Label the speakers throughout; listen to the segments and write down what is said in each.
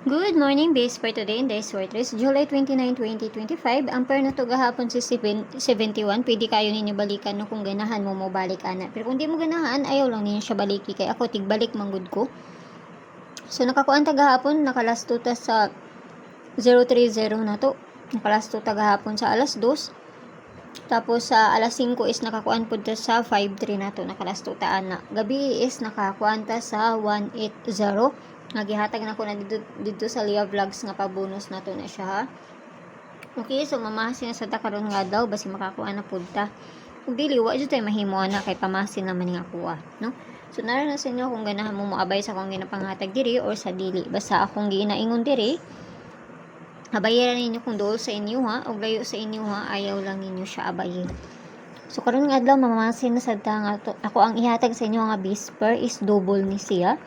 Speaker 1: Good morning, base for today in the Swartres, July 29, 2025. Ang per na to gahapon si 71. Pwede kayo ninyo balikan no kung ganahan mo balik ana. Pero kung di mo ganahan, ayaw lang ninyo siya baliki. Kaya ako tigbalik manggod ko. So nakakuan ta gahapon, nakalas to ta sa 030 na to. Nakalas to ta gahapon sa alas 2. Tapos sa alas 5 is nakakuan po ta sa 53 na to. Nakalas to ta ana. Gabi is nakakuan ta sa 180. Nagihatag na ko na dito sa Lia Vlogs nga pa-bonus na to na siya ha. Okay, so mamasin na sa ta karon nga daw basi makakuha na pud ta. Ug dili wa jud tay mahimo na kay pamasin naman nga kuha, no? So naran na sa inyo kung ganahan mo moabay sa akong ginapanghatag diri or sa dili. Basta akong ginaingon diri. Abayaran ninyo kung dool sa inyo ha, ug layo sa inyo ha, ayaw lang ninyo siya abayin. So karon nga adlaw mamasin na sa ta nga to. Ako ang ihatag sa inyo nga bisper is double ni siya.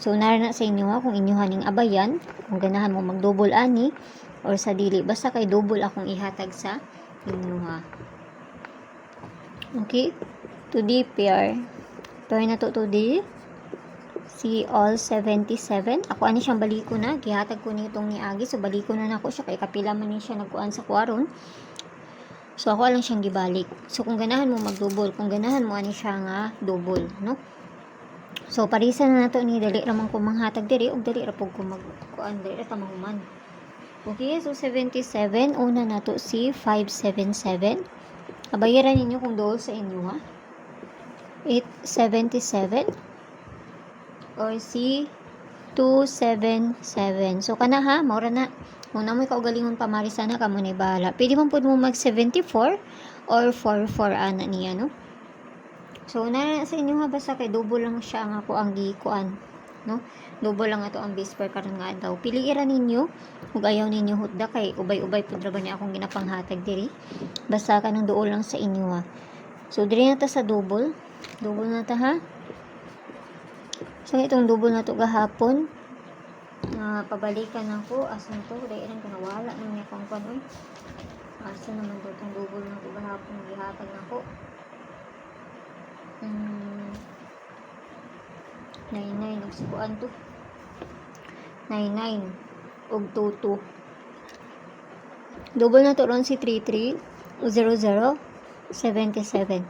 Speaker 1: So, narana sa inyo ha, kung inyo haning abayan, kung ganahan mo mag-double ani, or sa dili. Basta kay double akong ihatag sa inyo ha. Okay? Today pair. Pair na to today. Si all 77. Ako ani siyang baliko na. Gihatag ko nitong ni Agi. So, baliko na nako siya. Kay kapila man ni siya nagkuan sa kuwaron. So, ako lang siyang gibalik. So, kung ganahan mo mag-double, kung ganahan mo ani siya nga double, no? So, parisa na nato ni dali ramang ko manghatag diri ug dali ra pug ko magkuan diri ta mahuman. Okay, so 77 una nato si 577. Abayaran ninyo kung dool sa inyo ha. 877 or si 277. So kana ha, maura na. Kung namoy kaugalingon pa marisa na kamo ni bahala. Pwede man pud mo mag 74 or 44 ana niya no. So, na sa inyo ha, basta kay double lang siya ang ako ang gikuan, no? Double lang ato ang base per karon nga daw. Piliira ninyo, ug ayaw ninyo hutda kay ubay-ubay pud ra ba niya akong ginapanghatag diri. Basta kanang duol lang sa inyo ha. So, diri na ta sa double. Double na ta ha. So, itong double na to gahapon. Pabalikan ako. Asan to? Dahil ilang kanawala nang niya kong kwan. Asan naman to itong double na to gahapon. Gihatag na ko. 99 ug sikuan to 99 ug 22 double na to ron si 33 00 77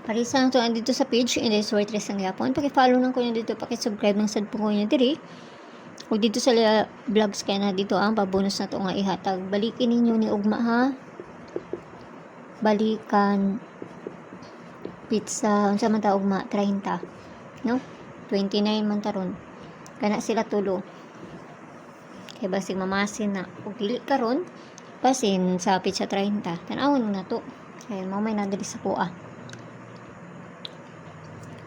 Speaker 1: parisa na to dito sa page in the Swartres ang yapon paki-follow lang ko nyo dito paki-subscribe ng sad po ko nyo diri ug dito sa vlogs kaya na dito ang pabonus na to nga ihatag balikin ninyo ni ugma ha balikan pizza unsa man ta ugma 30 no 29 man taron kana sila tulo kay basig mamasin na ug dili karon basin sa pizza 30 tan-awon na to kay mamay na diri sa kuha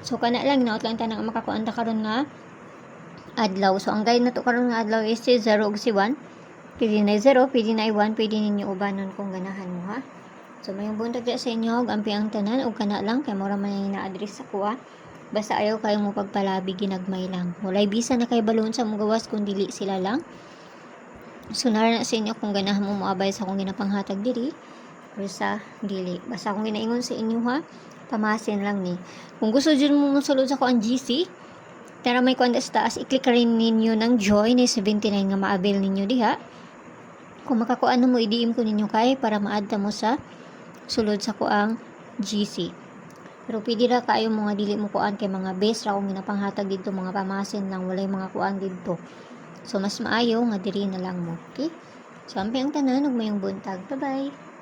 Speaker 1: so kana lang naot lang tanang makakuan ta karon nga adlaw so ang guide na to karon nga adlaw is 0 ug si 1 pwede na 0 pwede na 1 pwede ninyo ubanon kung ganahan mo ha. So, may buntag sa inyo, ampi ang tanan, o kana lang, kaya mura man yung na-address sa kuha. Basta ayaw kayo mo pagpalabi, ginagmay lang. Walay bisa na kay balon sa mong gawas, kung dili sila lang. So, naran na sa inyo kung ganahan mo moabay sa kung ginapanghatag diri, or sa dili. Basta kung ginaingon sa inyo ha, pamasin lang ni. Kung gusto dyan mo sulod sa kuan GC, tara may kuan sa taas, i-click rin ninyo ng join, 79 nga maabil ninyo diha. Kung makakuan mo, i-DM ko ninyo kay para maadta mo sa sulod sa kuang GC. Pero pwede ra kayo mga dili mo kuan kay mga base ra kung ginapanghatag dito mga pamasin lang walay mga kuan dito. So mas maayo nga diri na lang mo. Okay? So ampi ang tanan ug mayong buntag. Bye-bye.